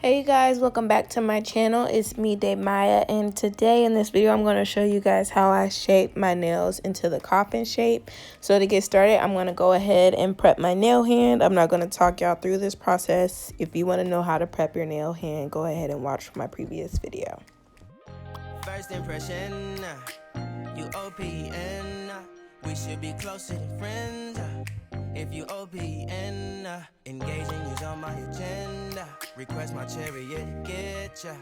Hey you guys, welcome back to my channel. It's me, Daemiah, and today in this video I'm going to show you guys how I shape my nails into the coffin shape. So to get started, I'm going to go ahead and prep my nail hand. I'm not going to talk y'all through this process. If you want to know how to prep your nail hand, go ahead and watch my previous video. First impression, you OPN, we should be closer than friends. If you OPN, engaging you's on my agenda. Request my chariot, get ya.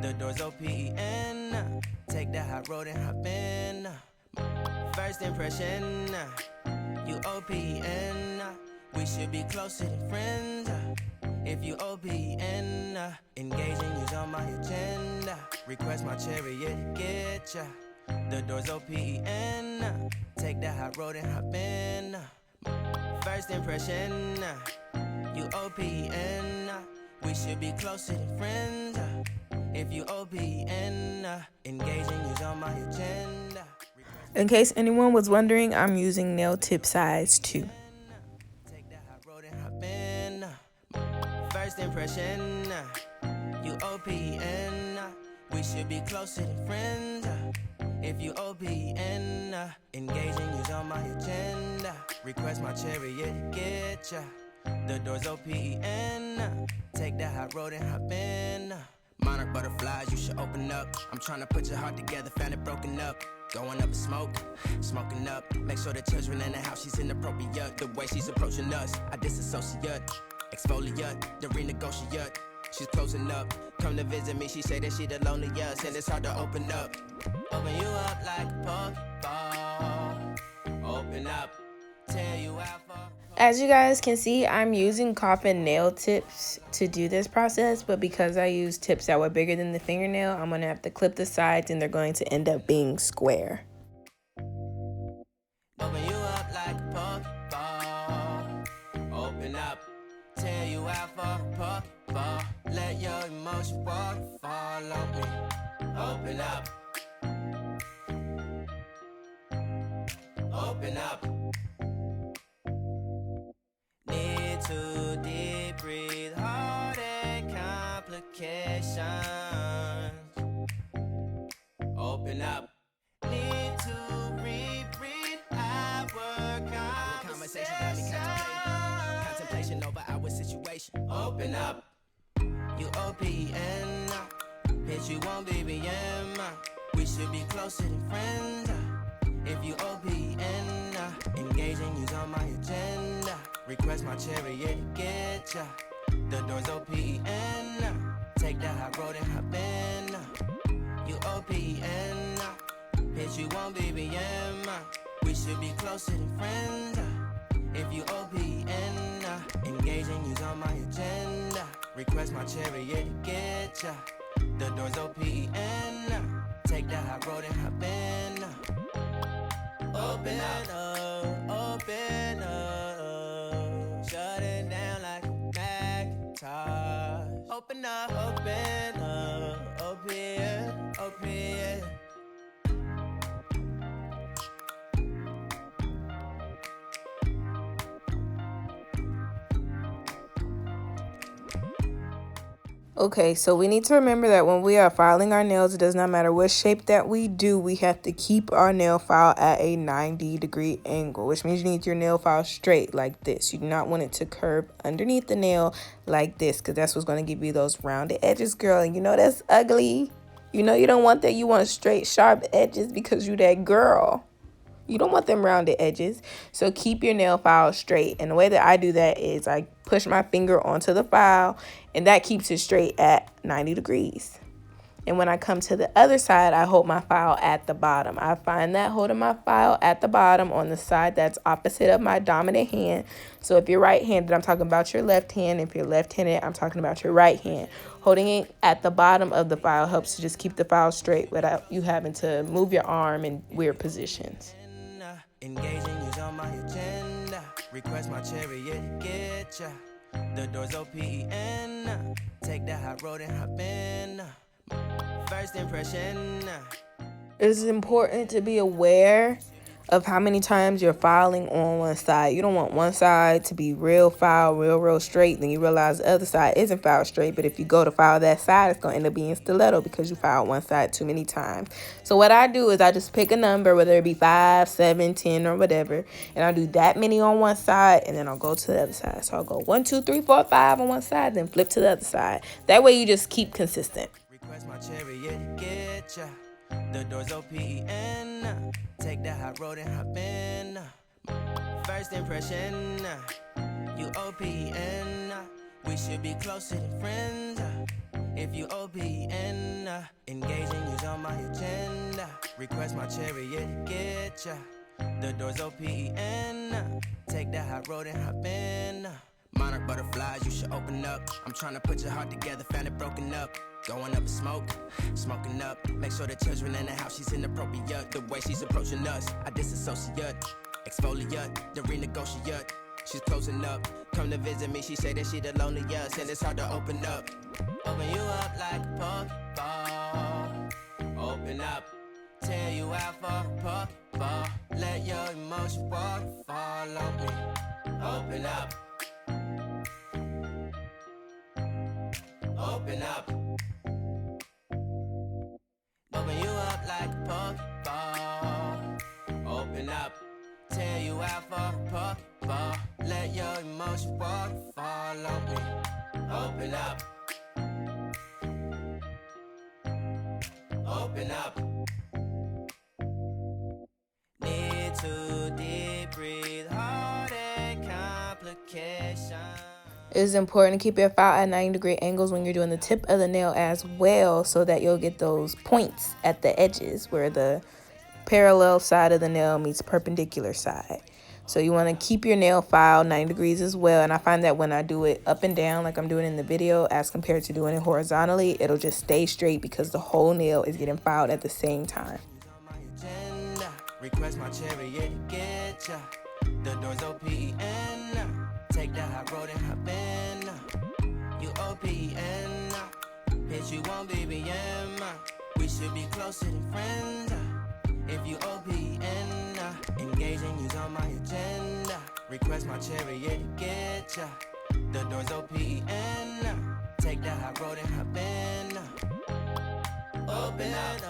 The door's OPN, take the hot road and hop in. First impression, you OPN, we should be closer than friends. If you OPN, engaging you's on my agenda. Request my chariot, get ya. The door's OPN, take the hot road and hop in. First impression, you OPN, we should be closer than friends. If you OPN, engaging you's on my agenda. In case anyone was wondering, I'm using nail tip size 2. Take the hot road and hop in. First impression, you OPN, we should be closer than friends. If you OPN, engaging you's on my agenda. Request my chariot, get ya. The door's OPN, take the hot road and hop in. Monarch butterflies, you should open up. I'm trying to put your heart together, found it broken up. Going up in smoke, smoking up. Make sure the children in the house, she's inappropriate. The way she's approaching us, I disassociate. Exfoliate, the renegotiate. She's closing up, come to visit me. She say that she the loneliest, and it's hard to open up. Open you up like a Pokeball. Open up, tear you out for. As you guys can see, I'm using Coffin nail tips to do this process, but because I used tips that were bigger than the fingernail, I'm going to have to clip the sides and they're going to end up being square. Open you up like a Pokeball. Open up, tear you out for a Pokeball. Let your emotion walk, follow me. Open up. Open up. Need to deep breathe, heart and complications. Open up. Need to reread our conversation. Got me contemplation over our situation. Open up. You OPN, bitch, you won't BBM. We should be closer than friends. If you OPN, engaging you's on my agenda. Request my chariot, get ya. The door's OPN, take the hot road and hop in. You OPN, bitch, you won't BBM. We should be closer than friends. If you OPN, engaging you's on my agenda. Request my chariot, get ya. The door's OPN, take the hot road and hop in. Open up, open up, shut it down like a Macintosh. Open up, open up, open, open. Okay, so we need to remember that when we are filing our nails, it does not matter what shape that we do, we have to keep our nail file at a 90-degree angle, which means you need your nail file straight like this. You do not want it to curve underneath the nail like this, because that's what's going to give you those rounded edges, girl. And you know that's ugly. You know you don't want that. You want straight, sharp edges because you that girl. You don't want them rounded edges. So keep your nail file straight. And the way that I do that is I push my finger onto the file, and that keeps it straight at 90 degrees. And when I come to the other side, I hold my file at the bottom. I find that holding my file at the bottom on the side that's opposite of my dominant hand. So if you're right-handed, I'm talking about your left hand. If you're left-handed, I'm talking about your right hand. Holding it at the bottom of the file helps to just keep the file straight without you having to move your arm in weird positions. Engaging you's on my agenda. Request my chariot, get ya. The door's OPN, take the hot road and hop in. First impression. It is important to be aware of how many times you're filing on one side. You don't want one side to be real file, real straight. Then you realize the other side isn't filed straight. But if you go to file that side, it's going to end up being stiletto because you filed one side too many times. So what I do is I just pick a number, whether it be 5, 7, 10, or whatever. And I'll do that many on one side, and then I'll go to the other side. So I'll go 1, 2, 3, 4, 5 on one side, then flip to the other side. That way you just keep consistent. Request my chariot, get ya. The doors open. Take that hot road and hop in. First impression, you OPN. We should be closer than friends. If you OPN, engaging you's on my agenda. Request my chariot, get ya. The doors OPN. Take that hot road and hop in. Monarch butterflies, you should open up. I'm trying to put your heart together, found it broken up. Going up in smoke, smoking up. Make sure the children in the house, she's inappropriate. The way she's approaching us, I disassociate. Exfoliate, the renegotiate. She's closing up, come to visit me. She say that she the loneliest, and it's hard to open up. Open you up like a Pokeball. Open up, tear you out for a Pokeball. Let your emotion waterfall on me. Open up. Open up. Open you up like a Pokeball. Open up. Tear you out for a Pokeball. Let your emotion waterfall on me. Open up. Open up. Need to deep breathe. Heartache complications. It is important to keep your file at 90-degree angles when you're doing the tip of the nail as well, so that you'll get those points at the edges where the parallel side of the nail meets perpendicular side. So you want to keep your nail file 90 degrees as well. And I find that when I do it up and down like I'm doing in the video, as compared to doing it horizontally, it'll just stay straight because the whole nail is getting filed at the same time. Request my chariot, get ya. The doors OPN. Take that hot road and hop in. You OPN. Bitch, you won't BBM. We should be closer than friends. If you OPN, engaging you's on my agenda. Request my chariot, get ya. The doors OPN. Take that hot road and hop in. Open up,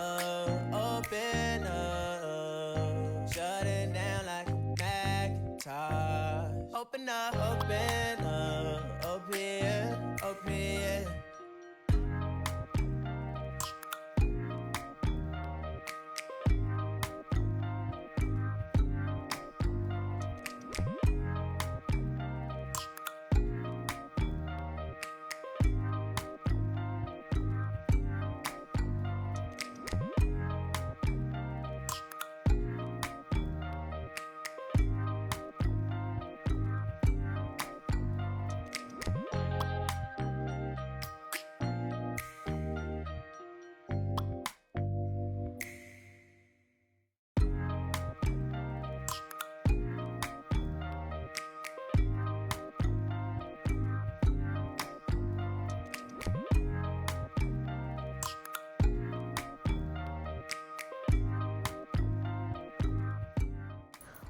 open up. Shut it down like a Macintosh. Open up, open, open.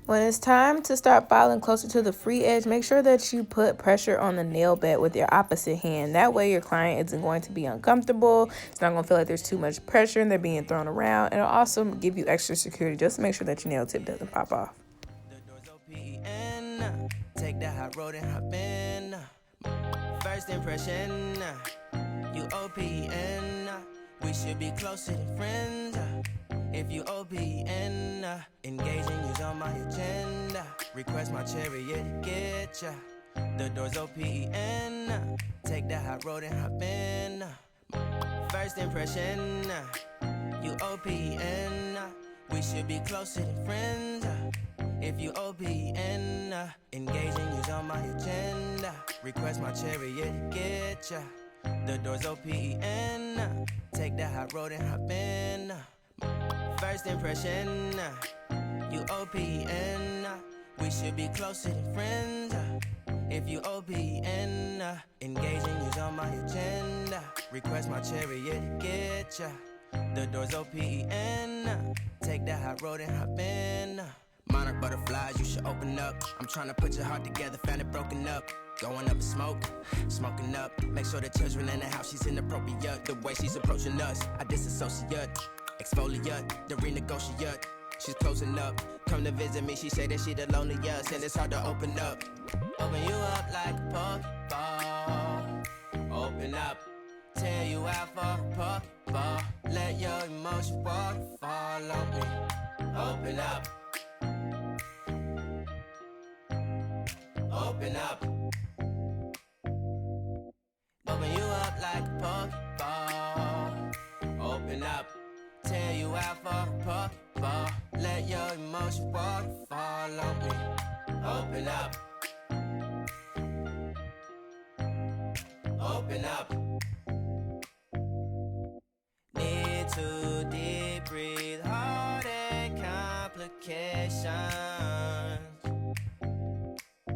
When it's time to start filing closer to the free edge, make sure that you put pressure on the nail bed with your opposite hand. That way your client isn't going to be uncomfortable. It's not going to feel like there's too much pressure and they're being thrown around. And it'll also give you extra security just to make sure that your nail tip doesn't pop off. The doors OPN. Take that hot road and hop in. First impression, you OPN. We should be closer than friends. If you OPN, engaging you's on my agenda. Request my chariot, get ya. The doors OPN. Take that hot road and hop in. First impression, you OPN. We should be closer than friends. If you OPN, engaging you's on my agenda. Request my chariot, get ya. The doors OPN. Take that hot road and hop in. First impression, you OPN. We should be closer than friends. If you OPN, engaging you's on my agenda. Request my chariot, get ya. The doors OPN. Take that hot road and hop in. Monarch butterflies, you should open up. I'm trying to put your heart together, found it broken up. Going up in smoke, smoking up. Make sure the children in the house, she's inappropriate. The way she's approaching us, I disassociate. Exfoliate, the renegotiate. She's closing up. Come to visit me, she say that she the loneliest, and it's hard to open up. Open you up like a Pokeball. Open up, tear you out for a Pokeball. Let your emotion waterfall on me. Open up. Open up. Open you up like a Pokeball. Open up. Tear you out for a Pokeball. Let your emotion waterfall on me. Open up. Open up. Need to deep breathe, heartache complications.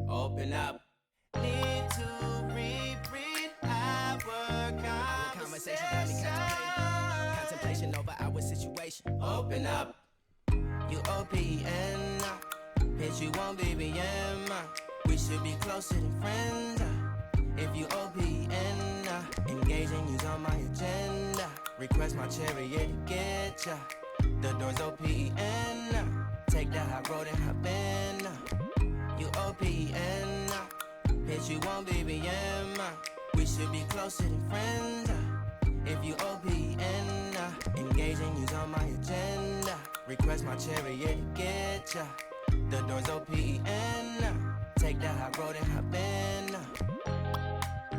Open up. Need to reread our conversation. Got me contemplation over our situation. Open up. You OPN. Bitch, you won't BBM. We should be closer than friends. If you OPN, engaging you's on my agenda. Request my chariot to get ya. The door's OPN. Take that high road and hop in. You OPN. Bitch, you won't BBM. We should be closer than friends. If you OPN, engaging you's on my agenda. Request my chariot to get ya. The door's OPN. Take that high road and hop in.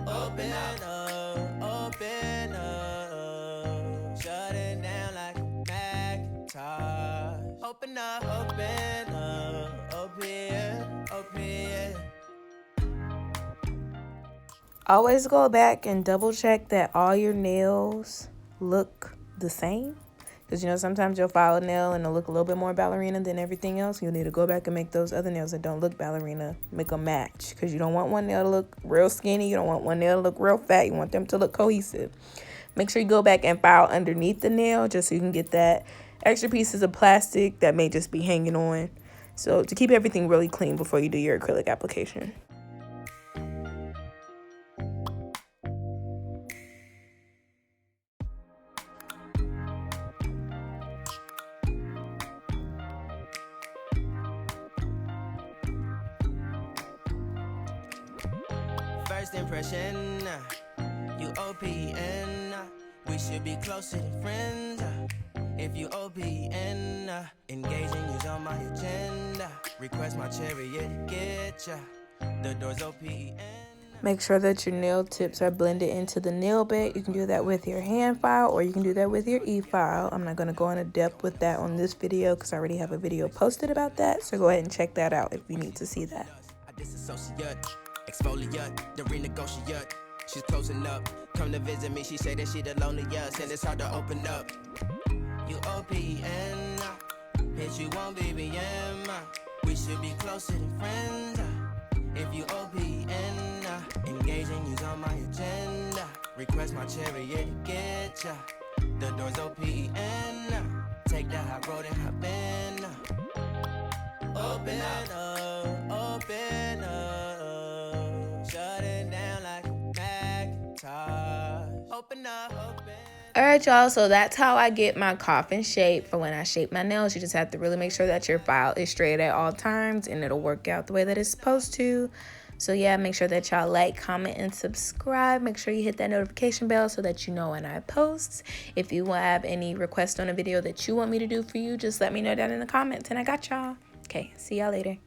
Open up, open up. Shut it down like a Macintosh. Open up, open up. Open. Always go back and double check that all your nails look the same. Because, you know, sometimes you'll file a nail and it'll look a little bit more ballerina than everything else. You'll need to go back and make those other nails that don't look ballerina, make them match. Because you don't want one nail to look real skinny. You don't want one nail to look real fat. You want them to look cohesive. Make sure you go back and file underneath the nail just so you can get that extra pieces of plastic that may just be hanging on. So to keep everything really clean before you do your acrylic application. First impression, you OPN. We should be closer than friends. If you OPN, engaging you's on my agenda. Request my chariot to get ya. The door's OPN. Make sure that your nail tips are blended into the nail bed. You can do that with your hand file or you can do that with your e-file. I'm not going to go into depth with that on this video because I already have a video posted about that. So go ahead and check that out if you need to see that. I disassociate, exfoliate, the renegotiate. She's closing up. Come to visit me, she say that she the loneliest, and it's hard to open up. You OPN, bitch, you won't BBM. We should be closer than friends. If you OPN, engaging you's on my agenda. Request my chariot to get ya. The door's OPN. Take that high road and hop in. Open up, open up. Shut it down like a Macintosh. Open up, open. Alright, y'all, so that's how I get my coffin shape for when I shape my nails. You just have to really make sure that your file is straight at all times and it'll work out the way that it's supposed to. So yeah, make sure that y'all like, comment, and subscribe. Make sure you hit that notification bell so that you know when I post. If you have any requests on a video that you want me to do for you, just let me know down in the comments and I got y'all. Okay, see y'all later.